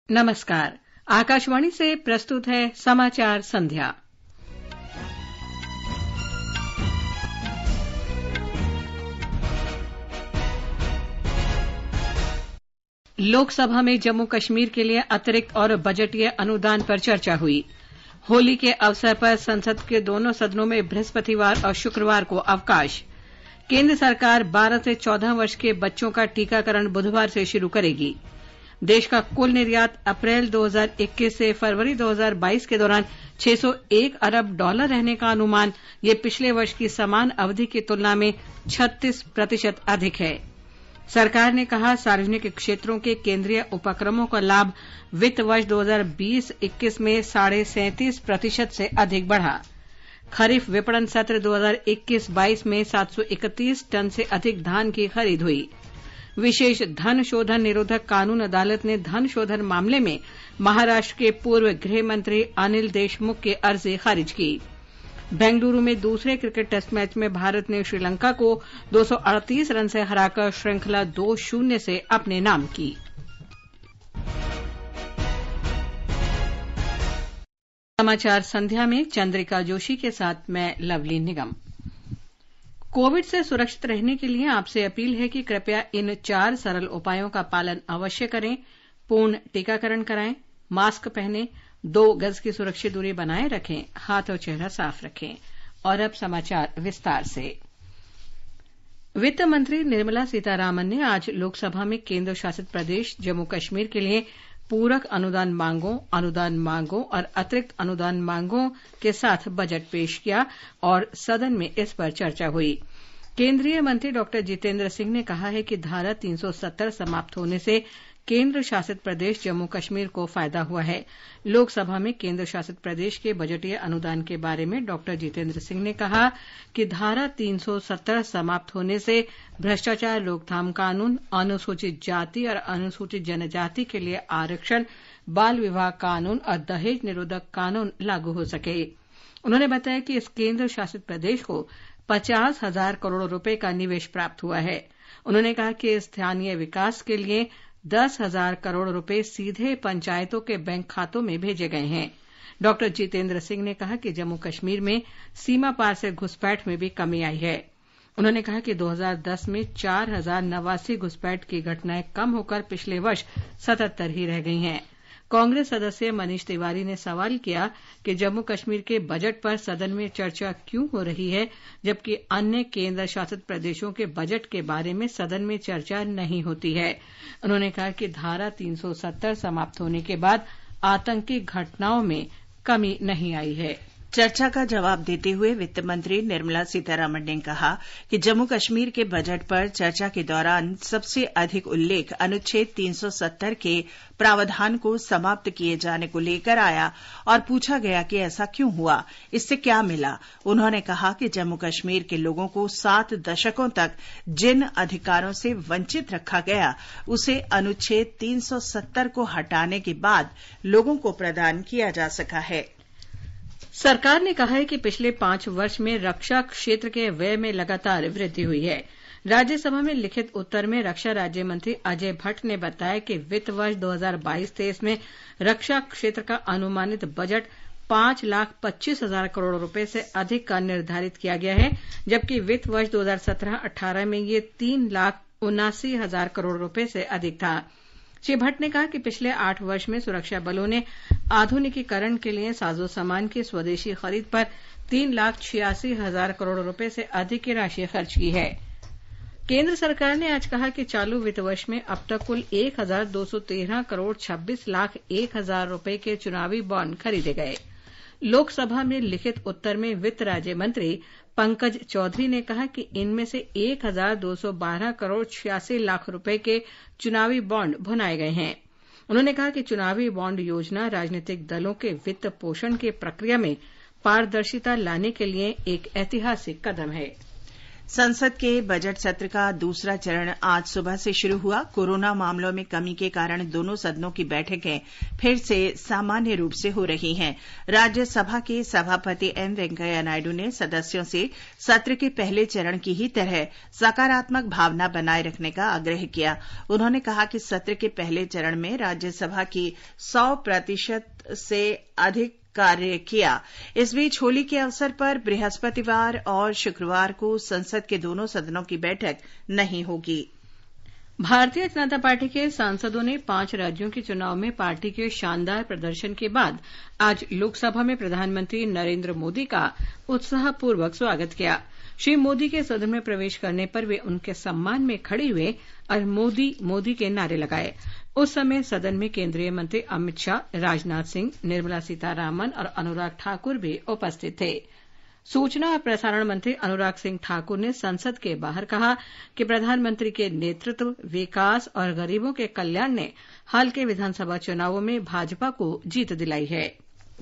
नमस्कार। आकाशवाणी से प्रस्तुत है समाचार संध्या। लोकसभा में जम्मू कश्मीर के लिए अतिरिक्त और बजटीय अनुदान पर चर्चा हुई। होली के अवसर पर संसद के दोनों सदनों में बृहस्पतिवार और शुक्रवार को अवकाश। केंद्र सरकार 12 से 14 वर्ष के बच्चों का टीकाकरण बुधवार से शुरू करेगी। देश का कुल निर्यात अप्रैल 2021 से फरवरी 2022 के दौरान $601 अरब रहने का अनुमान। ये पिछले वर्ष की समान अवधि की तुलना में 36% अधिक है। सरकार ने कहा, सार्वजनिक क्षेत्रों के केंद्रीय उपक्रमों का लाभ वित्त वर्ष 2020-21 में 37.5% से अधिक बढ़ा। खरीफ विपणन सत्र 2021-22 में 731 टन से अधिक धान की खरीद हुई। विशेष धन शोधन निरोधक कानून अदालत ने धन शोधन मामले में महाराष्ट्र के पूर्व गृह मंत्री अनिल देशमुख की अर्जी खारिज की। बेंगलुरु में दूसरे क्रिकेट टेस्ट मैच में भारत ने श्रीलंका को 238 रन से हराकर श्रृंखला 2-0 से अपने नाम की। समाचार संध्या में चंद्रिका जोशी के साथ मैं लवली निगम। कोविड से सुरक्षित रहने के लिए आपसे अपील है कि कृपया इन 4 सरल उपायों का पालन अवश्य करें। पूर्ण टीकाकरण कराएं, मास्क पहनें, 2 गज की सुरक्षित दूरी बनाए रखें, हाथ और चेहरा साफ रखें। और अब समाचार विस्तार से। वित्त मंत्री निर्मला सीतारामन ने आज लोकसभा में केंद्र शासित प्रदेश जम्मू कश्मीर के लिए पूरक अनुदान मांगों और अतिरिक्त अनुदान मांगों के साथ बजट पेश किया और सदन में इस पर चर्चा हुई। केंद्रीय मंत्री डॉ जितेंद्र सिंह ने कहा है कि धारा 370 समाप्त होने से केंद्र शासित प्रदेश जम्मू कश्मीर को फायदा हुआ है। लोकसभा में केंद्र शासित प्रदेश के बजटीय अनुदान के बारे में डॉ जितेंद्र सिंह ने कहा कि धारा 370 समाप्त होने से भ्रष्टाचार रोकथाम कानून, अनुसूचित जाति और अनुसूचित जनजाति के लिए आरक्षण, बाल विवाह कानून और दहेज निरोधक कानून लागू हो सके। उन्होंने बताया कि इस केंद्र शासित प्रदेश को 50,000 करोड़ रुपए का निवेश प्राप्त हुआ है। उन्होंने कहा कि स्थानीय विकास के लिए 10,000 करोड़ रुपए सीधे पंचायतों के बैंक खातों में भेजे गए हैं। डॉ जितेंद्र सिंह ने कहा कि जम्मू कश्मीर में सीमा पार से घुसपैठ में भी कमी आई है। उन्होंने कहा कि 2010 में 4,089 घुसपैठ की घटनाएं कम होकर पिछले वर्ष 77 ही रह गई हैं। कांग्रेस सदस्य मनीष तिवारी ने सवाल किया कि जम्मू कश्मीर के बजट पर सदन में चर्चा क्यों हो रही है, जबकि अन्य केंद्र शासित प्रदेशों के बजट के बारे में सदन में चर्चा नहीं होती है। उन्होंने कहा कि धारा 370 समाप्त होने के बाद आतंकी घटनाओं में कमी नहीं आई है। चर्चा का जवाब देते हुए वित्त मंत्री निर्मला सीतारामन ने कहा कि जम्मू कश्मीर के बजट पर चर्चा के दौरान सबसे अधिक उल्लेख अनुच्छेद 370 के प्रावधान को समाप्त किए जाने को लेकर आया और पूछा गया कि ऐसा क्यों हुआ, इससे क्या मिला। उन्होंने कहा कि जम्मू कश्मीर के लोगों को 7 दशकों तक जिन अधिकारों से वंचित रखा गया, उसे अनुच्छेद 370 को हटाने के बाद लोगों को प्रदान किया जा सका है। सरकार ने कहा है कि पिछले 5 वर्ष में रक्षा क्षेत्र के व्यय में लगातार वृद्धि हुई है। राज्यसभा में लिखित उत्तर में रक्षा राज्य मंत्री अजय भट्ट ने बताया कि वित्त वर्ष 2022-23 में रक्षा क्षेत्र का अनुमानित बजट 5,25,000 करोड़ रुपए से अधिक का निर्धारित किया गया है, जबकि वित्त वर्ष 2017-18 में ये 3,79,000 करोड़ रुपए से अधिक था। श्री भट्ट ने कहा कि पिछले 8 वर्ष में सुरक्षा बलों ने आधुनिकीकरण के लिए साजो सामान की स्वदेशी खरीद पर 3,86,000 करोड़ रुपए से अधिक की राशि खर्च की है। केंद्र सरकार ने आज कहा कि चालू वित्त वर्ष में अब तक कुल 1,213 करोड़ 26 लाख 1,000 रुपए के चुनावी बॉन्ड खरीदे गए। लोकसभा में लिखित उत्तर में वित्त राज्य मंत्री पंकज चौधरी ने कहा कि इनमें से 1,212 करोड़ 86 लाख रुपए के चुनावी बॉन्ड भुनाए गए हैं। उन्होंने कहा कि चुनावी बॉन्ड योजना राजनीतिक दलों के वित्त पोषण की प्रक्रिया में पारदर्शिता लाने के लिए एक ऐतिहासिक कदम है। संसद के बजट सत्र का दूसरा चरण आज सुबह से शुरू हुआ। कोरोना मामलों में कमी के कारण दोनों सदनों की बैठकें फिर से सामान्य रूप से हो रही हैं। राज्यसभा के सभापति एम वेंकैया नायडू ने सदस्यों से सत्र के पहले चरण की ही तरह सकारात्मक भावना बनाए रखने का आग्रह किया। उन्होंने कहा कि सत्र के पहले चरण में राज्यसभा की 100% से अधिक कार्य किया। इस बीच होली के अवसर पर बृहस्पतिवार और शुक्रवार को संसद के दोनों सदनों की बैठक नहीं होगी। भारतीय जनता पार्टी के सांसदों ने 5 राज्यों के चुनाव में पार्टी के शानदार प्रदर्शन के बाद आज लोकसभा में प्रधानमंत्री नरेंद्र मोदी का उत्साहपूर्वक स्वागत किया। श्री मोदी के सदन में प्रवेश करने पर वे उनके सम्मान में खड़े हुए और मोदी मोदी के नारे लगाए। उस समय सदन में केंद्रीय मंत्री अमित शाह, राजनाथ सिंह, निर्मला सीतारामन और अनुराग ठाकुर भी उपस्थित थे। सूचना और प्रसारण मंत्री अनुराग सिंह ठाकुर ने संसद के बाहर कहा कि प्रधानमंत्री के नेतृत्व, विकास और गरीबों के कल्याण ने हाल के विधानसभा चुनावों में भाजपा को जीत दिलाई है।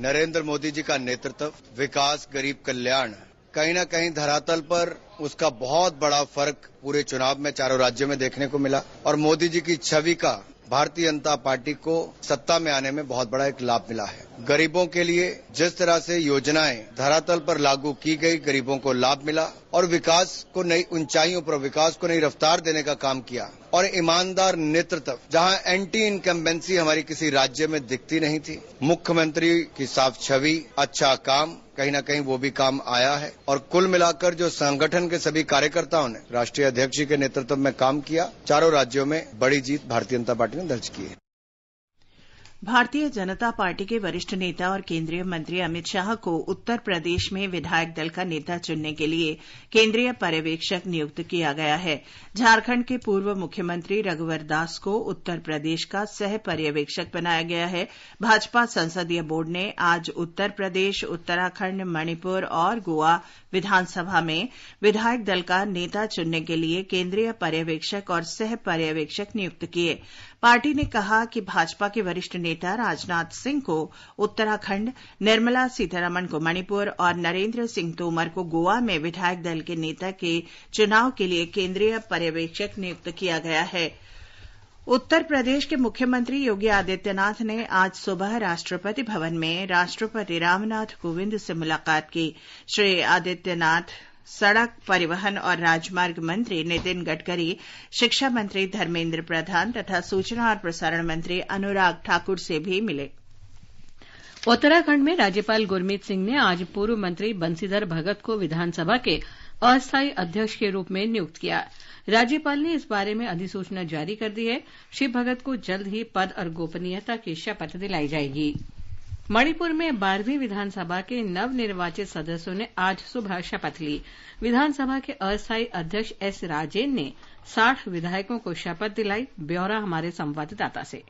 नरेंद्र मोदी जी का नेतृत्व, विकास, गरीब कल्याण, कहीं न कहीं धरातल पर उसका बहुत बड़ा फर्क पूरे चुनाव में चारों राज्यों में देखने को मिला और मोदी जी की छवि का भारतीय जनता पार्टी को सत्ता में आने में बहुत बड़ा एक लाभ मिला है। गरीबों के लिए जिस तरह से योजनाएं धरातल पर लागू की गई, गरीबों को लाभ मिला और विकास को नई ऊंचाइयों पर, विकास को नई रफ्तार देने का काम किया और ईमानदार नेतृत्व, जहां एंटी इनकम्बेंसी हमारी किसी राज्य में दिखती नहीं थी, मुख्यमंत्री की साफ छवि, अच्छा काम, कहीं न कहीं वो भी काम आया है और कुल मिलाकर जो संगठन के सभी कार्यकर्ताओं ने राष्ट्रीय अध्यक्ष जी के नेतृत्व में काम किया, चारों राज्यों में बड़ी जीत भारतीय जनता पार्टी ने दर्ज की है। भारतीय जनता पार्टी के वरिष्ठ नेता और केंद्रीय मंत्री अमित शाह को उत्तर प्रदेश में विधायक दल का नेता चुनने के लिए केंद्रीय पर्यवेक्षक नियुक्त किया गया है। झारखंड के पूर्व मुख्यमंत्री रघुवर दास को उत्तर प्रदेश का सह पर्यवेक्षक बनाया गया है। भाजपा संसदीय बोर्ड ने आज उत्तर प्रदेश, उत्तराखंड, मणिपुर और गोवा विधानसभा में विधायक दल का नेता चुनने के लिए केंद्रीय पर्यवेक्षक और सह पर्यवेक्षक नियुक्त किए। पार्टी ने कहा कि भाजपा के वरिष्ठ नेता राजनाथ सिंह को उत्तराखंड, निर्मला सीतारमण को मणिपुर और नरेंद्र सिंह तोमर को गोवा में विधायक दल के नेता के चुनाव के लिए केंद्रीय पर्यवेक्षक नियुक्त किया गया है। उत्तर प्रदेश के मुख्यमंत्री योगी आदित्यनाथ ने आज सुबह राष्ट्रपति भवन में राष्ट्रपति रामनाथ कोविंद से मुलाकात की। श्री आदित्यनाथ सड़क परिवहन और राजमार्ग मंत्री नितिन गडकरी, शिक्षा मंत्री धर्मेंद्र प्रधान तथा सूचना और प्रसारण मंत्री अनुराग ठाकुर से भी मिले। उत्तराखंड में राज्यपाल गुरमीत सिंह ने आज पूर्व मंत्री बंशीधर भगत को विधानसभा के अस्थायी अध्यक्ष के रूप में नियुक्त किया। राज्यपाल ने इस बारे में अधिसूचना जारी कर दी है। श्री भगत को जल्द ही पद और गोपनीयता की शपथ दिलाई जाएगी। मणिपुर में 12वीं विधानसभा के नवनिर्वाचित सदस्यों ने आज सुबह शपथ ली। विधानसभा के अस्थायी अध्यक्ष एस राजेन ने 60 विधायकों को शपथ दिलाई। ब्यौरा हमारे संवाददाता से।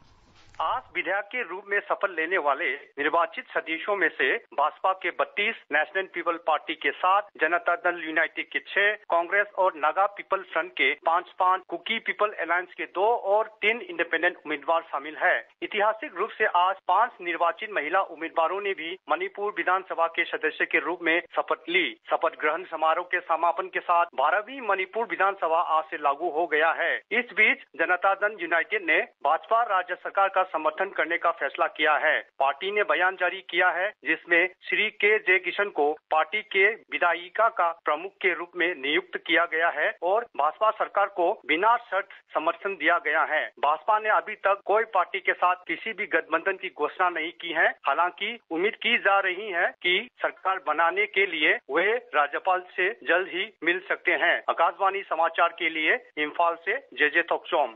आज विधायक के रूप में शपथ लेने वाले निर्वाचित सदस्यों में से भाजपा के 32, नेशनल पीपल पार्टी के 7, जनता दल यूनाइटेड के 6, कांग्रेस और नागा पीपल फ्रंट के 5, कुकी पीपल अलायंस के 2 और 3 इंडिपेंडेंट उम्मीदवार शामिल है। ऐतिहासिक रूप से आज 5 निर्वाचित महिला उम्मीदवारों ने भी मणिपुर विधानसभा के सदस्य के रूप में शपथ ली। शपथ ग्रहण समारोह के समापन के साथ 12वीं मणिपुर विधानसभा आज से लागू हो गया है। इस बीच जनता दल यूनाइटेड ने भाजपा राज्य सरकार का समर्थन करने का फैसला किया है। पार्टी ने बयान जारी किया है जिसमें श्री के जे किशन को पार्टी के विधायिका का प्रमुख के रूप में नियुक्त किया गया है और भाजपा सरकार को बिना शर्त समर्थन दिया गया है। भाजपा ने अभी तक कोई पार्टी के साथ किसी भी गठबंधन की घोषणा नहीं की है। हालांकि उम्मीद की जा रही है कि सरकार बनाने के लिए वे राज्यपाल से जल्द ही मिल सकते हैं। आकाशवाणी समाचार के लिए इम्फाल से जे थोकचोम।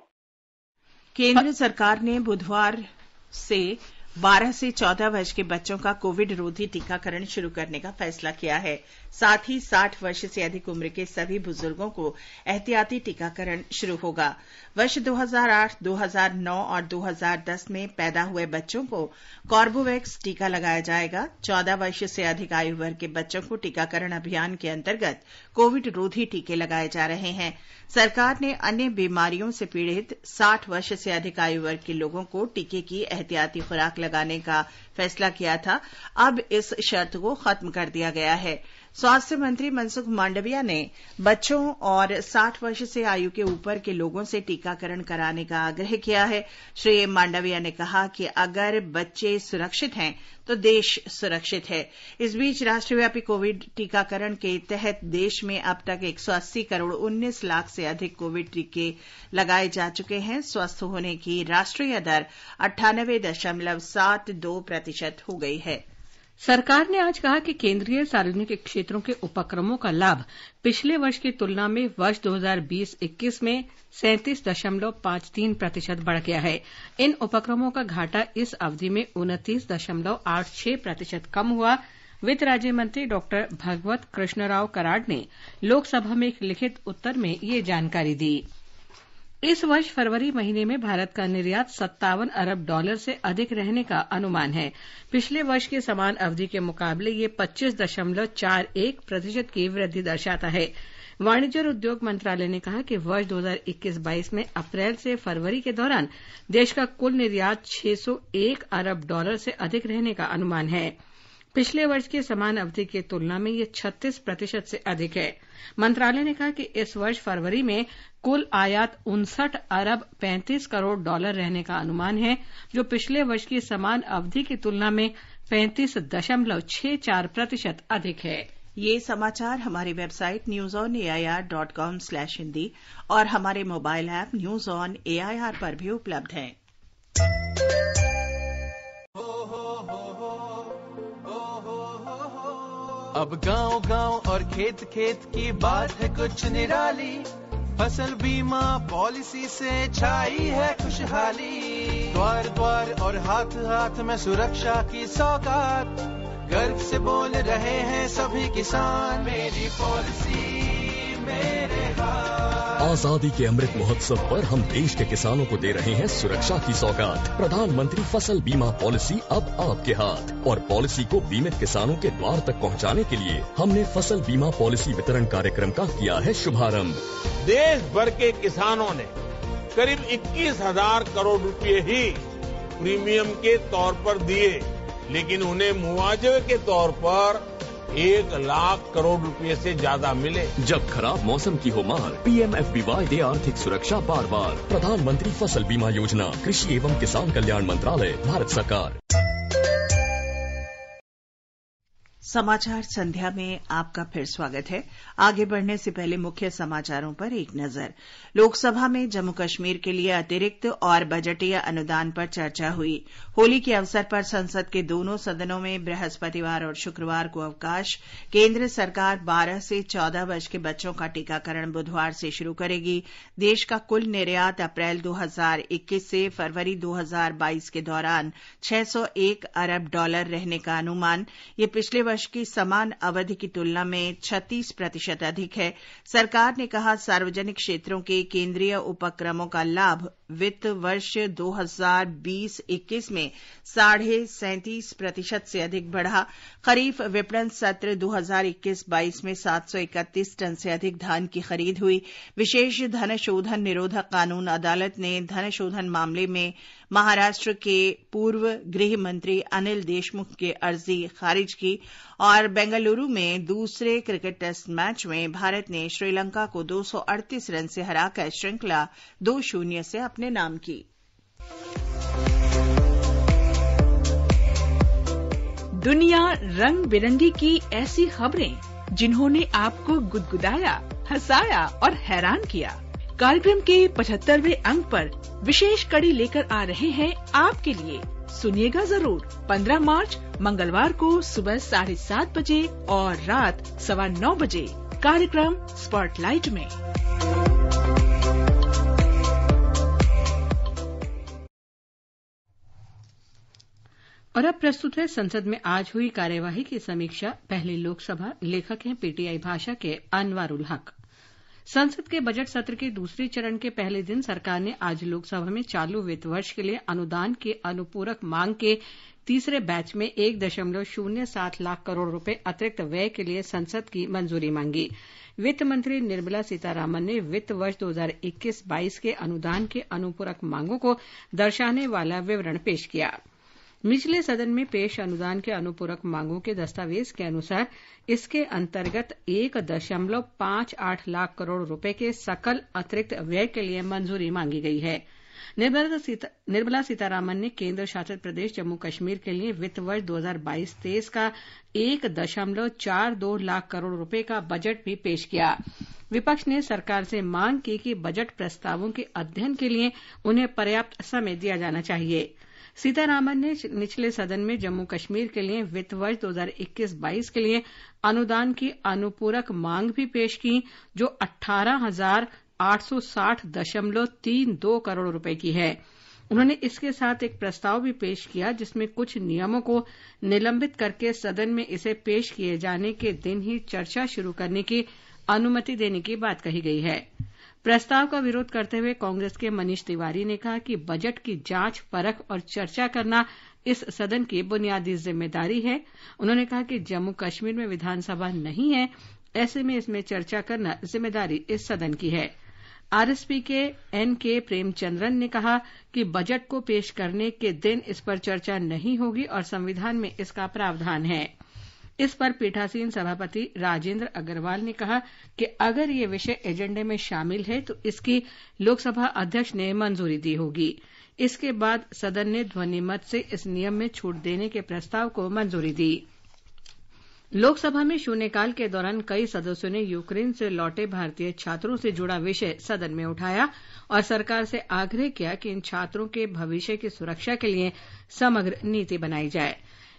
केंद्र सरकार ने बुधवार से 12 से 14 वर्ष के बच्चों का कोविड रोधी टीकाकरण शुरू करने का फैसला किया है। साथ ही 60 वर्ष से अधिक उम्र के सभी बुजुर्गों को एहतियाती टीकाकरण शुरू होगा। वर्ष 2008, 2009 और 2010 में पैदा हुए बच्चों को कॉर्बोवैक्स टीका लगाया जाएगा। 14 वर्ष से अधिक आयु वर्ग के बच्चों को टीकाकरण अभियान के अंतर्गत कोविड रोधी टीके लगाए जा रहे हैं। सरकार ने अन्य बीमारियों से पीड़ित 60 वर्ष से अधिक आयु वर्ग के लोगों को टीके की एहतियाती खुराक लगाने का फैसला किया था। अब इस शर्त को खत्म कर दिया गया है। स्वास्थ्य मंत्री मनसुख मांडविया ने बच्चों और 60 वर्ष से आयु के ऊपर के लोगों से टीकाकरण कराने का आग्रह किया है। श्री मांडविया ने कहा कि अगर बच्चे सुरक्षित हैं तो देश सुरक्षित है। इस बीच राष्ट्रव्यापी कोविड टीकाकरण के तहत देश में अब तक 180 करोड़ 19 लाख से अधिक कोविड टीके लगाए जा चुके हैं। स्वस्थ होने की राष्ट्रीय दर 98.72% हो गई है। सरकार ने आज कहा कि केंद्रीय सार्वजनिक क्षेत्रों के उपक्रमों का लाभ पिछले वर्ष की तुलना में वर्ष 2020-21 में 37.53% बढ़ गया है। इन उपक्रमों का घाटा इस अवधि में 29.86% कम हुआ। वित्त राज्य मंत्री डॉक्टर भगवत कृष्णराव कराड ने लोकसभा में एक लिखित उत्तर में ये जानकारी दी। इस वर्ष फरवरी महीने में भारत का निर्यात $57 अरब से अधिक रहने का अनुमान है। पिछले वर्ष के समान अवधि के मुकाबले ये 25.41% की वृद्धि दर्शाता है। वाणिज्य और उद्योग मंत्रालय ने कहा कि वर्ष 2021-22 में अप्रैल से फरवरी के दौरान देश का कुल निर्यात $601 अरब से अधिक रहने का अनुमान है। पिछले वर्ष की समान अवधि की तुलना में ये 36% से अधिक है। मंत्रालय ने कहा कि इस वर्ष फरवरी में कुल आयात $59 अरब 35 करोड़ रहने का अनुमान है, जो पिछले वर्ष की समान अवधि की तुलना में 35.64% अधिक है। ये समाचार हमारी वेबसाइट newsonair.com/hindi और हमारे mobile app news on AIR पर भी उपलब्ध हैं। अब गांव-गांव और खेत-खेत की बात है कुछ निराली। फसल बीमा पॉलिसी से छाई है खुशहाली। द्वार-द्वार और हाथ-हाथ में सुरक्षा की सौगात। गर्व से बोल रहे हैं सभी किसान, मेरी पॉलिसी मेरे हाथ। आजादी के अमृत महोत्सव पर हम देश के किसानों को दे रहे हैं सुरक्षा की सौगात। प्रधानमंत्री फसल बीमा पॉलिसी अब आपके हाथ। और पॉलिसी को बीमित किसानों के द्वार तक पहुंचाने के लिए हमने फसल बीमा पॉलिसी वितरण कार्यक्रम का किया है शुभारंभ। देश भर के किसानों ने करीब 21,000 करोड़ रुपए ही प्रीमियम के तौर पर दिए, लेकिन उन्हें मुआवजे के तौर पर 1 लाख करोड़ रुपए से ज्यादा मिले। जब खराब मौसम की हो मार, PMFBY दे आर्थिक सुरक्षा बार बार। प्रधानमंत्री फसल बीमा योजना, कृषि एवं किसान कल्याण मंत्रालय, भारत सरकार। समाचार संध्या में आपका फिर स्वागत है। आगे बढ़ने से पहले मुख्य समाचारों पर एक नजर। लोकसभा में जम्मू कश्मीर के लिए अतिरिक्त और बजटीय अनुदान पर चर्चा हुई। होली के अवसर पर संसद के दोनों सदनों में बृहस्पतिवार और शुक्रवार को अवकाश। केंद्र सरकार 12 से 14 वर्ष के बच्चों का टीकाकरण बुधवार से शुरू करेगी। देश का कुल निर्यात अप्रैल 2021 से फरवरी 2022 के दौरान $601 अरब रहने का अनुमान। ये पिछले वर्ष की समान अवधि की तुलना में 36% अधिक है। सरकार ने कहा सार्वजनिक क्षेत्रों के केंद्रीय उपक्रमों का लाभ वित्त वर्ष 2020-21 में 37.5% से अधिक बढ़ा। खरीफ विपणन सत्र 2021-22 में 731 टन से अधिक धान की खरीद हुई। विशेष धन शोधन निरोधक कानून अदालत ने धन शोधन मामले में महाराष्ट्र के पूर्व गृह मंत्री अनिल देशमुख की अर्जी खारिज की। और बेंगलुरु में दूसरे क्रिकेट टेस्ट मैच में भारत ने श्रीलंका को 238 रन से हराकर श्रृंखला 2-0 से अपने नाम की। दुनिया रंग बिरंगी की ऐसी खबरें जिन्होंने आपको गुदगुदाया, हंसाया और हैरान किया। कार्यक्रम के 75वें अंक पर विशेष कड़ी लेकर आ रहे हैं आपके लिए। सुनिएगा जरूर। 15 मार्च मंगलवार को सुबह 7:30 बजे और रात 9:15 बजे कार्यक्रम स्पॉटलाइट में। और अब प्रस्तुत है संसद में आज हुई कार्यवाही की समीक्षा। पहले लोकसभा। लेखक हैं PTI भाषा के अनवारुल हक। संसद के बजट सत्र के दूसरे चरण के पहले दिन सरकार ने आज लोकसभा में चालू वित्त वर्ष के लिए अनुदान के अनुपूरक मांग के तीसरे बैच में 1.07 लाख करोड़ रुपए अतिरिक्त व्यय के लिए संसद की मंजूरी मांगी। वित्त मंत्री निर्मला सीतारामन ने वित्त वर्ष 2021-22 के अनुदान के अनुपूरक मांगों को दर्शाने वाला विवरण पेश किया। निचले सदन में पेश अनुदान के अनुपूरक मांगों के दस्तावेज के अनुसार इसके अंतर्गत 1.58 लाख करोड़ रुपए के सकल अतिरिक्त व्यय के लिए मंजूरी मांगी गई है। निर्मला सीतारामन ने केंद्र शासित प्रदेश जम्मू कश्मीर के लिए वित्त वर्ष 2022-23 का 1.42 लाख करोड़ रुपए का बजट भी पेश किया। विपक्ष ने सरकार से मांग की कि बजट प्रस्तावों के अध्ययन के लिए उन्हें पर्याप्त समय दिया जाना चाहिए। सीतारामन ने निचले सदन में जम्मू कश्मीर के लिए वित्त वर्ष 2021-22 के लिए अनुदान की अनुपूरक मांग भी पेश की, जो 18,860.32 करोड़ रुपए की है। उन्होंने इसके साथ एक प्रस्ताव भी पेश किया जिसमें कुछ नियमों को निलंबित करके सदन में इसे पेश किए जाने के दिन ही चर्चा शुरू करने की अनुमति देने की बात कही गई है। प्रस्ताव का विरोध करते हुए कांग्रेस के मनीष तिवारी ने कहा कि बजट की जांच, परख और चर्चा करना इस सदन की बुनियादी जिम्मेदारी है। उन्होंने कहा कि जम्मू कश्मीर में विधानसभा नहीं है, ऐसे में इसमें चर्चा करना जिम्मेदारी इस सदन की है। आरएसपी के एनके प्रेमचंद्रन ने कहा कि बजट को पेश करने के दिन इस पर चर्चा नहीं होगी और संविधान में इसका प्रावधान है। इस पर पीठासीन सभापति राजेंद्र अग्रवाल ने कहा कि अगर ये विषय एजेंडे में शामिल है तो इसकी लोकसभा अध्यक्ष ने मंजूरी दी होगी। इसके बाद सदन ने ध्वनिमत से इस नियम में छूट देने के प्रस्ताव को मंजूरी दी। लोकसभा में शून्यकाल के दौरान कई सदस्यों ने यूक्रेन से लौटे भारतीय छात्रों से जुड़ा विषय सदन में उठाया और सरकार से आग्रह किया कि इन छात्रों के भविष्य की सुरक्षा के लिए समग्र नीति बनाई जाए।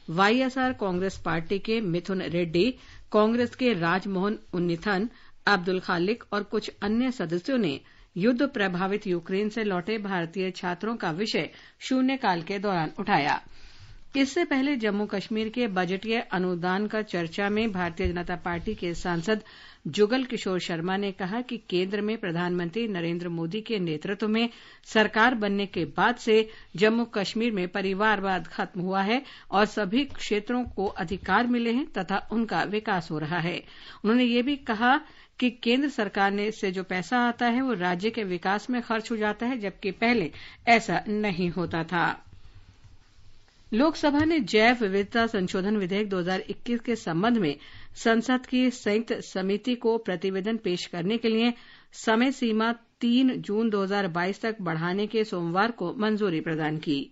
वाईएसआर कांग्रेस पार्टी के मिथुन रेड्डी, कांग्रेस के राजमोहन उन्नीथन, अब्दुल खालिक और कुछ अन्य सदस्यों ने युद्ध प्रभावित यूक्रेन से लौटे भारतीय छात्रों का विषय शून्यकाल के दौरान उठाया। इससे पहले जम्मू कश्मीर के बजटीय अनुदान का चर्चा में भारतीय जनता पार्टी के सांसद जुगल किशोर शर्मा ने कहा कि केंद्र में प्रधानमंत्री नरेंद्र मोदी के नेतृत्व में सरकार बनने के बाद से जम्मू कश्मीर में परिवारवाद खत्म हुआ है और सभी क्षेत्रों को अधिकार मिले हैं तथा उनका विकास हो रहा है। उन्होंने ये भी कहा कि केंद्र सरकार ने से जो पैसा आता है वो राज्य के विकास में खर्च हो जाता है, जबकि पहले ऐसा नहीं होता था। लोकसभा ने जैव विविधता संशोधन विधेयक 2021 के संबंध में संसद की संयुक्त समिति को प्रतिवेदन पेश करने के लिए समय सीमा 3 जून 2022 तक बढ़ाने के सोमवार को मंजूरी प्रदान की।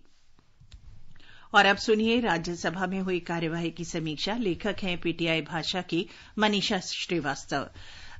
और अब सुनिए राज्यसभा में हुई कार्यवाही की समीक्षा। लेखक हैं पीटीआई भाषा की मनीषा श्रीवास्तव।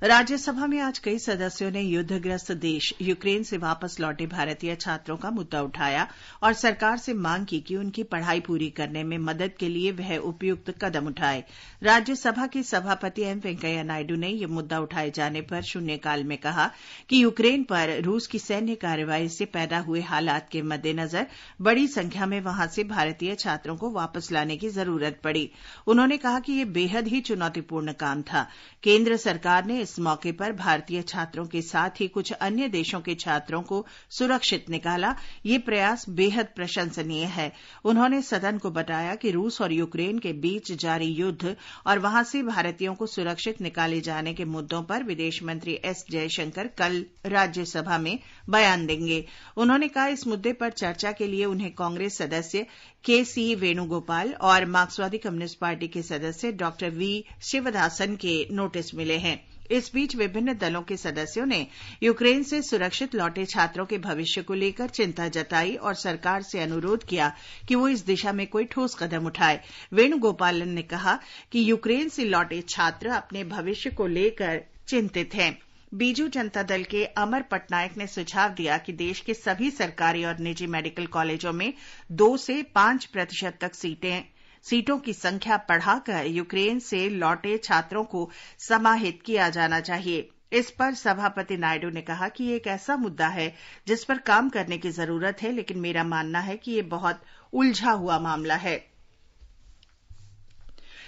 राज्यसभा में आज कई सदस्यों ने युद्धग्रस्त देश यूक्रेन से वापस लौटे भारतीय छात्रों का मुद्दा उठाया और सरकार से मांग की कि उनकी पढ़ाई पूरी करने में मदद के लिए वह उपयुक्त कदम उठाए। राज्यसभा के सभापति एम वेंकैया नायडू ने यह मुद्दा उठाए जाने पर शून्यकाल में कहा कि यूक्रेन पर रूस की सैन्य कार्रवाई से पैदा हुए हालात के मद्देनजर बड़ी संख्या में वहां से भारतीय छात्रों को वापस लाने की जरूरत पड़ी। उन्होंने कहा कि यह बेहद ही चुनौतीपूर्ण काम था। केंद्र सरकार ने इस मौके पर भारतीय छात्रों के साथ ही कुछ अन्य देशों के छात्रों को सुरक्षित निकाला। ये प्रयास बेहद प्रशंसनीय है। उन्होंने सदन को बताया कि रूस और यूक्रेन के बीच जारी युद्ध और वहां से भारतीयों को सुरक्षित निकाले जाने के मुद्दों पर विदेश मंत्री एस जयशंकर कल राज्यसभा में बयान देंगे। उन्होंने कहा इस मुद्दे पर चर्चा के लिए उन्हें कांग्रेस सदस्य केसी वेणुगोपाल और मार्क्सवादी कम्युनिस्ट पार्टी के सदस्य डॉ वी शिवदासन के नोटिस मिले हैं। इस बीच विभिन्न दलों के सदस्यों ने यूक्रेन से सुरक्षित लौटे छात्रों के भविष्य को लेकर चिंता जताई और सरकार से अनुरोध किया कि वो इस दिशा में कोई ठोस कदम उठाए। वेणुगोपाल ने कहा कि यूक्रेन से लौटे छात्र अपने भविष्य को लेकर चिंतित हैं। बीजू जनता दल के अमर पटनायक ने सुझाव दिया कि देश के सभी सरकारी और निजी मेडिकल कॉलेजों में 2 से 5% तक सीटों की संख्या बढ़ाकर यूक्रेन से लौटे छात्रों को समाहित किया जाना चाहिए। इस पर सभापति नायडू ने कहा कि ये एक ऐसा मुद्दा है जिस पर काम करने की जरूरत है, लेकिन मेरा मानना है कि ये बहुत उलझा हुआ मामला है।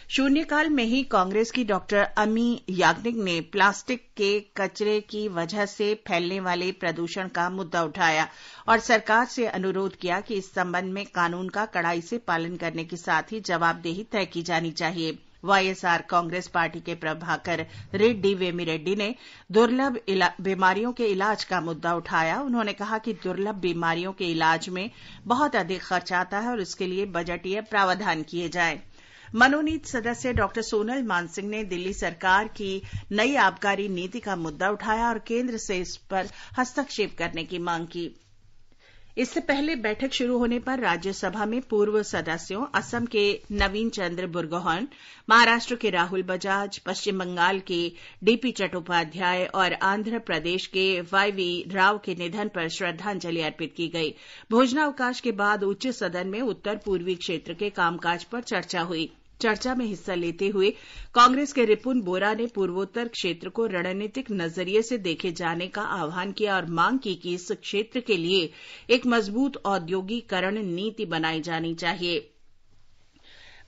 शून्यकाल में ही कांग्रेस की डॉक्टर अमी याज्ञनिक ने प्लास्टिक के कचरे की वजह से फैलने वाले प्रदूषण का मुद्दा उठाया और सरकार से अनुरोध किया कि इस संबंध में कानून का कड़ाई से पालन करने के साथ ही जवाबदेही तय की जानी चाहिए। वाईएसआर कांग्रेस पार्टी के प्रभाकर रेड्डी वेमिरेड्डी ने दुर्लभ बीमारियों के इलाज का मुद्दा उठाया। उन्होंने कहा कि दुर्लभ बीमारियों के इलाज में बहुत अधिक खर्च आता है और इसके लिए बजटीय प्रावधान किए जाएं। मनोनीत सदस्य डॉ सोनल मानसिंह ने दिल्ली सरकार की नई आबकारी नीति का मुद्दा उठाया और केंद्र से इस पर हस्तक्षेप करने की मांग की। इससे पहले बैठक शुरू होने पर राज्यसभा में पूर्व सदस्यों असम के नवीन चंद्र बुरगोहन, महाराष्ट्र के राहुल बजाज, पश्चिम बंगाल के डीपी चट्टोपाध्याय और आंध्र प्रदेश के वाईवी राव के निधन पर श्रद्धांजलि अर्पित की गई। भोजनावकाश के बाद उच्च सदन में उत्तर पूर्वी क्षेत्र के कामकाज पर चर्चा हुई। चर्चा में हिस्सा लेते हुए कांग्रेस के रिपुन बोरा ने पूर्वोत्तर क्षेत्र को रणनीतिक नजरिए से देखे जाने का आह्वान किया और मांग की कि इस क्षेत्र के लिए एक मजबूत औद्योगिकरण नीति बनाई जानी चाहिए।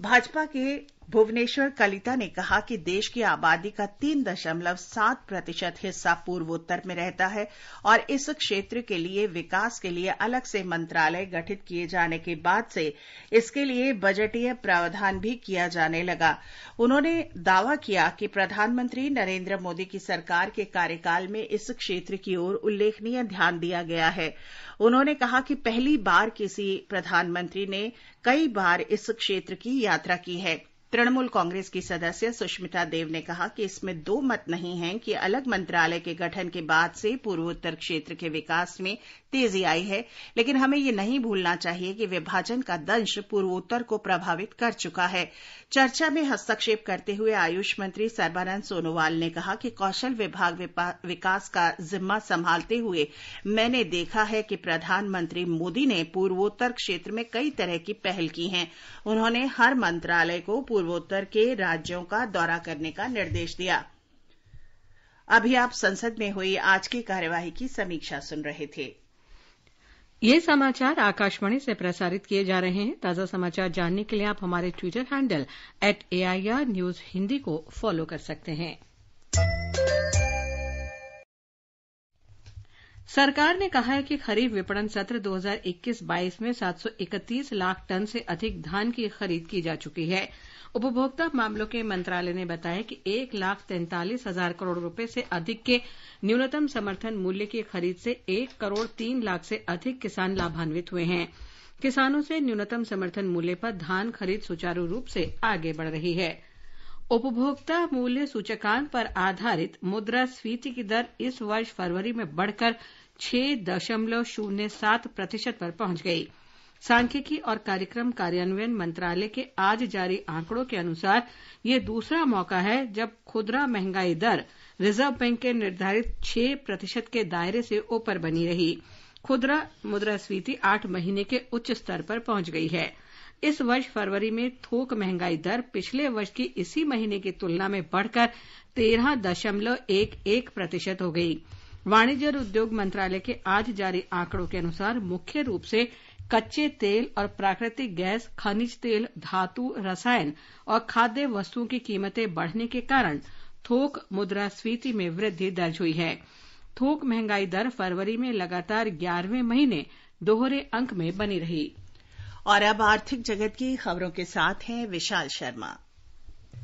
भाजपा के भुवनेश्वर कलिता ने कहा कि देश की आबादी का 3.7% हिस्सा पूर्वोत्तर में रहता है और इस क्षेत्र के लिए विकास के लिए अलग से मंत्रालय गठित किए जाने के बाद से इसके लिए बजटीय प्रावधान भी किया जाने लगा। उन्होंने दावा किया कि प्रधानमंत्री नरेंद्र मोदी की सरकार के कार्यकाल में इस क्षेत्र की ओर उल्लेखनीय ध्यान दिया गया है। उन्होंने कहा कि पहली बार किसी प्रधानमंत्री ने कई बार इस क्षेत्र की यात्रा की है। तृणमूल कांग्रेस की सदस्य सुष्मिता देव ने कहा कि इसमें दो मत नहीं हैं कि अलग मंत्रालय के गठन के बाद से पूर्वोत्तर क्षेत्र के विकास में तेजी आई है, लेकिन हमें ये नहीं भूलना चाहिए कि विभाजन का दंश पूर्वोत्तर को प्रभावित कर चुका है। चर्चा में हस्तक्षेप करते हुए आयुष मंत्री सर्बानंद सोनोवाल ने कहा कि कौशल विभाग विकास का जिम्मा संभालते हुए मैंने देखा है कि प्रधानमंत्री मोदी ने पूर्वोत्तर क्षेत्र में कई तरह की पहल की हैं। उन्होंने हर मंत्रालय को पूर्वोत्तर के राज्यों का दौरा करने का निर्देश दिया। अभी आप संसद में हुई आज की कार्यवाही की समीक्षा सुन रहे थे। ये समाचार आकाशवाणी से प्रसारित किए जा रहे हैं। ताजा समाचार जानने के लिए आप हमारे Twitter handle @AIR News Hindi को फॉलो कर सकते हैं। सरकार ने कहा है कि खरीफ विपणन सत्र 2021-22 में 731 लाख टन से अधिक धान की खरीद की जा चुकी है। उपभोक्ता मामलों के मंत्रालय ने बताया कि 1,43,000 करोड़ रुपए से अधिक के न्यूनतम समर्थन मूल्य की खरीद से 1,03 लाख से अधिक किसान लाभान्वित हुए हैं। किसानों से न्यूनतम समर्थन मूल्य पर धान खरीद सुचारू रूप से आगे बढ़ रही है। उपभोक्ता मूल्य सूचकांक पर आधारित मुद्रास्फीति की दर इस वर्ष फरवरी में बढ़कर 6.07% पर पहुंच गई। सांख्यिकी और कार्यक्रम कार्यान्वयन मंत्रालय के आज जारी आंकड़ों के अनुसार ये दूसरा मौका है जब खुदरा महंगाई दर रिजर्व बैंक के निर्धारित 6% के दायरे से ऊपर बनी रही। खुदरा मुद्रास्फीति 8 महीने के उच्च स्तर पर पहुंच गई है। इस वर्ष फरवरी में थोक महंगाई दर पिछले वर्ष की इसी महीने की तुलना में बढ़कर 13.11% हो गई। वाणिज्य और उद्योग मंत्रालय के आज जारी आंकड़ों के अनुसार मुख्य रूप से कच्चे तेल और प्राकृतिक गैस, खनिज तेल, धातु, रसायन और खाद्य वस्तुओं की कीमतें बढ़ने के कारण थोक मुद्रास्फीति में वृद्धि दर्ज हुई है। थोक महंगाई दर फरवरी में लगातार 11वें महीने दोहरे अंक में बनी रही। और अब आर्थिक जगत की खबरों के साथ हैं विशाल शर्मा।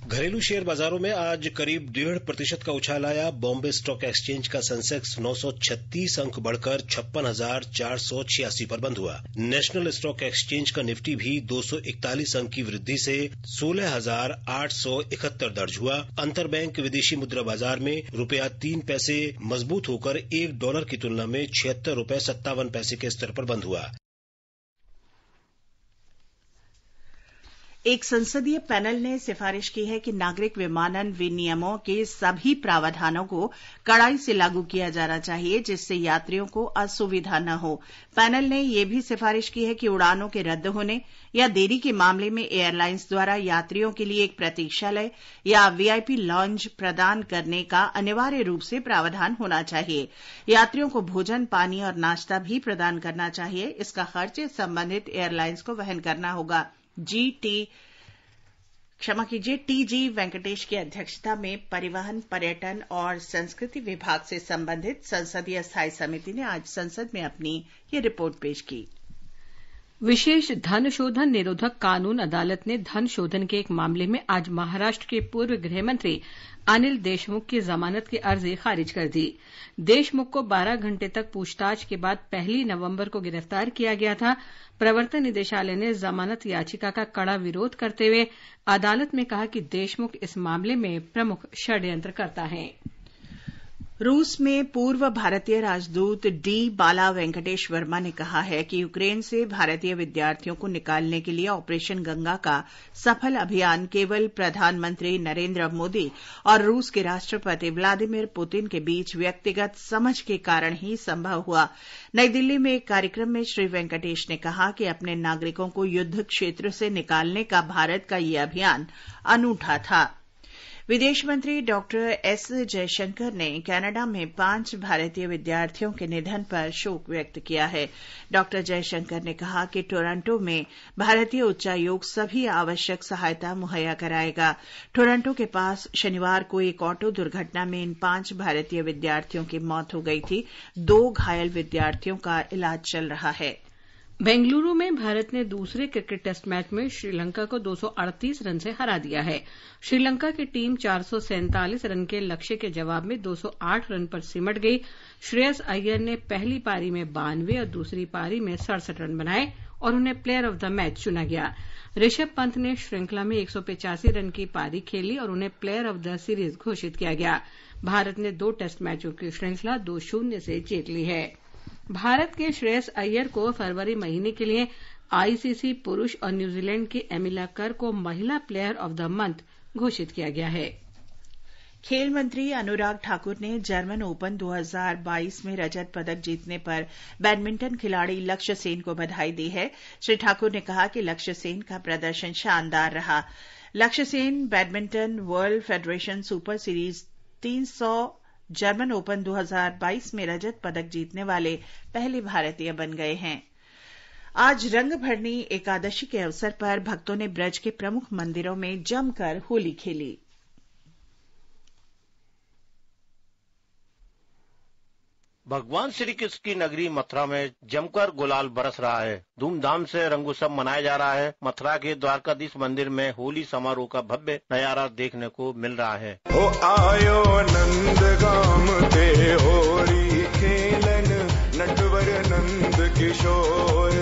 घरेलू शेयर बाजारों में आज करीब 1.5% का उछाल आया। बॉम्बे स्टॉक एक्सचेंज का सेंसेक्स 936 अंक बढ़कर 56,486 पर बंद हुआ। नेशनल स्टॉक एक्सचेंज का निफ्टी भी 241 अंक की वृद्धि से 16,871 दर्ज हुआ। अंतरबैंक विदेशी मुद्रा बाजार में ₹3 मजबूत होकर $1 की तुलना में ₹76.57 के स्तर पर बंद हुआ। एक संसदीय पैनल ने सिफारिश की है कि नागरिक विमानन विनियमों के सभी प्रावधानों को कड़ाई से लागू किया जाना चाहिए, जिससे यात्रियों को असुविधा न हो। पैनल ने यह भी सिफारिश की है कि उड़ानों के रद्द होने या देरी के मामले में एयरलाइंस द्वारा यात्रियों के लिए एक प्रतीक्षालय या वीआईपी लॉन्ज प्रदान करने का अनिवार्य रूप से प्रावधान होना चाहिए। यात्रियों को भोजन, पानी और नाश्ता भी प्रदान करना चाहिए। इसका खर्च संबंधित एयरलाइंस को वहन करना होगा। टीजी वेंकटेश की अध्यक्षता में परिवहन, पर्यटन और संस्कृति विभाग से संबंधित संसदीय स्थायी समिति ने आज संसद में अपनी ये रिपोर्ट पेश की। विशेष धन शोधन निरोधक कानून अदालत ने धन शोधन के एक मामले में आज महाराष्ट्र के पूर्व गृहमंत्री अनिल देशमुख की जमानत की अर्जी खारिज कर दी। देशमुख को 12 घंटे तक पूछताछ के बाद 1 नवंबर को गिरफ्तार किया गया था। प्रवर्तन निदेशालय ने जमानत याचिका का कड़ा विरोध करते हुए अदालत में कहा कि देशमुख इस मामले में प्रमुख षड्यंत्रकर्ता हैं। रूस में पूर्व भारतीय राजदूत डी बाला वेंकटेश वर्मा ने कहा है कि यूक्रेन से भारतीय विद्यार्थियों को निकालने के लिए ऑपरेशन गंगा का सफल अभियान केवल प्रधानमंत्री नरेंद्र मोदी और रूस के राष्ट्रपति व्लादिमीर पुतिन के बीच व्यक्तिगत समझ के कारण ही संभव हुआ। नई दिल्ली में एक कार्यक्रम में श्री वेंकटेश ने कहा कि अपने नागरिकों को युद्ध क्षेत्र से निकालने का भारत का यह अभियान अनूठा था। विदेश मंत्री डॉक्टर एस जयशंकर ने कनाडा में 5 भारतीय विद्यार्थियों के निधन पर शोक व्यक्त किया है। डॉक्टर जयशंकर ने कहा कि टोरंटो में भारतीय उच्चायोग सभी आवश्यक सहायता मुहैया कराएगा। टोरंटो के पास शनिवार को एक ऑटो दुर्घटना में इन 5 भारतीय विद्यार्थियों की मौत हो गई थी। 2 घायल विद्यार्थियों का इलाज चल रहा है। बेंगलुरु में भारत ने दूसरे क्रिकेट टेस्ट मैच में श्रीलंका को 238 रन से हरा दिया है। श्रीलंका की टीम 447 रन के लक्ष्य के जवाब में 208 रन पर सिमट गई। श्रेयस अय्यर ने पहली पारी में 92 और दूसरी पारी में 67 रन बनाए और उन्हें प्लेयर ऑफ द मैच चुना गया। ऋषभ पंत ने श्रृंखला में 185 रन की पारी खेली और उन्हें प्लेयर ऑफ द सीरीज घोषित किया गया। भारत ने 2 टेस्ट मैचों की श्रृंखला 2-0 से जीत ली है। भारत के श्रेयस अय्यर को फरवरी महीने के लिए आईसीसी पुरुष और न्यूजीलैंड की एमिला कर को महिला प्लेयर ऑफ द मंथ घोषित किया गया है। खेल मंत्री अनुराग ठाकुर ने जर्मन ओपन 2022 में रजत पदक जीतने पर बैडमिंटन खिलाड़ी लक्ष्य सेन को बधाई दी है। श्री ठाकुर ने कहा कि लक्ष्य सेन का प्रदर्शन शानदार रहा। लक्ष्य Sen badminton world federation super series 300 German open 2022 में रजत पदक जीतने वाले पहले भारतीय बन गए हैं। आज रंगभरनी एकादशी के अवसर पर भक्तों ने ब्रज के प्रमुख मंदिरों में जमकर होली खेली। भगवान श्री कृष्ण की नगरी मथुरा में जमकर गुलाल बरस रहा है। धूमधाम से रंगोत्सव मनाया जा रहा है। मथुरा के द्वारकाधीश मंदिर में होली समारोह का भव्य नजारा देखने को मिल रहा है। हो आयो नंद गाम ते होरी खेलन नटवर नंद किशोर।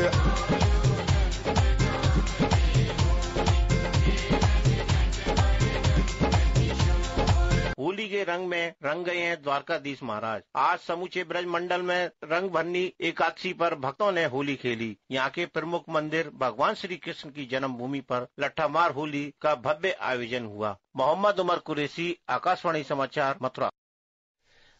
होली के रंग में रंग गए हैं द्वारकाधीश महाराज। आज समूचे ब्रज मंडल में रंग भरनी एकादशी पर भक्तों ने होली खेली। यहाँ के प्रमुख मंदिर भगवान श्री कृष्ण की जन्मभूमि पर लट्ठामार होली का भव्य आयोजन हुआ। मोहम्मद उमर कुरैशी, आकाशवाणी समाचार, मथुरा।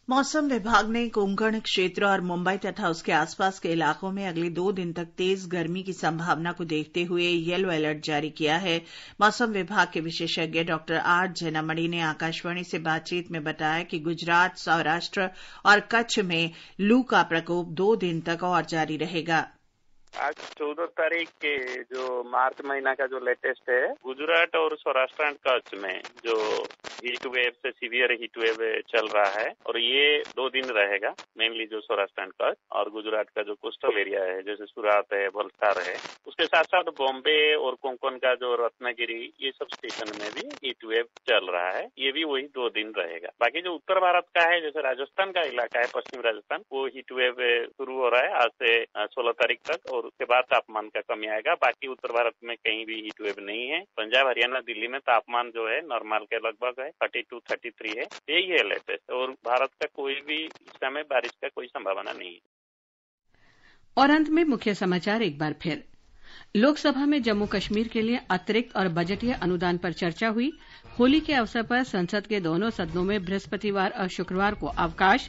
मौसम विभाग ने कोंकण क्षेत्र और मुंबई तथा उसके आसपास के इलाकों में अगले 2 दिन तक तेज गर्मी की संभावना को देखते हुए येलो अलर्ट जारी किया है। मौसम विभाग के विशेषज्ञ डॉक्टर आर जैनामणि ने आकाशवाणी से बातचीत में बताया कि गुजरात, सौराष्ट्र और कच्छ में लू का प्रकोप 2 दिन तक और जारी रहेगा। आज 14 तारीख के जो मार्च महीना का जो लेटेस्ट है, गुजरात और सौराष्ट्र एंड कच्छ में जो हीट वेव से सीवियर हीट वेव चल रहा है और ये 2 दिन रहेगा। मेनली जो सौराष्ट्र एंड कच्छ और गुजरात का जो कोस्टल एरिया है जैसे सूरत है, वलसाड है, उसके साथ साथ बॉम्बे और कोंकण का जो रत्नागिरी, ये सब स्टेशन में भी हीट वेव चल रहा है। ये भी वही 2 दिन रहेगा। बाकी जो उत्तर भारत का है, जैसे राजस्थान का इलाका है, पश्चिम राजस्थान, वो हीट वेव शुरू हो रहा है आज से 16 तारीख तक और उसके बाद तापमान का कमी आएगा। बाकी उत्तर भारत में कहीं भी हीट वेव नहीं है। पंजाब, हरियाणा, दिल्ली में तापमान जो है नॉर्मल के लगभग है, 32-33 है। यही है लेटेस्ट और भारत का कोई भी इस समय बारिश का कोई संभावना नहीं है। और अंत में मुख्य समाचार एक बार फिर। लोकसभा में जम्मू कश्मीर के लिए अतिरिक्त और बजटीय अनुदान पर चर्चा हुई। होली के अवसर पर संसद के दोनों सदनों में बृहस्पतिवार और शुक्रवार को अवकाश।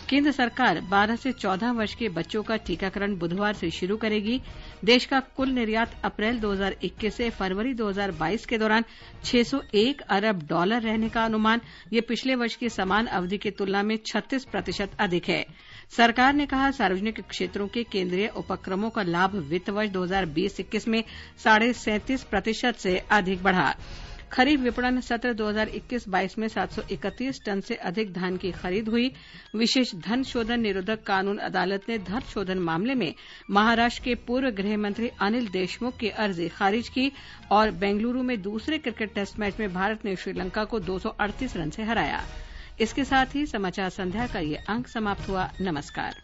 केंद्र सरकार 12 से 14 वर्ष के बच्चों का टीकाकरण बुधवार से शुरू करेगी। देश का कुल निर्यात अप्रैल 2021 से फरवरी 2022 के दौरान $601 अरब रहने का अनुमान। ये पिछले वर्ष की समान अवधि की तुलना में 36% अधिक है। सरकार ने कहा सार्वजनिक क्षेत्रों के केंद्रीय उपक्रमों का लाभ वित्त वर्ष 2020-21 में 37.5% से अधिक बढ़ा। खरीफ विपणन सत्र 2021-22 में 731 टन से अधिक धान की खरीद हुई। विशेष धन शोधन निरोधक कानून अदालत ने धन शोधन मामले में महाराष्ट्र के पूर्व गृह मंत्री अनिल देशमुख की अर्जी खारिज की और बेंगलुरु में दूसरे क्रिकेट टेस्ट मैच में भारत ने श्रीलंका को 238 रन से हराया। इसके साथ ही समाचार संध्या का ये अंक समाप्त हुआ। नमस्कार।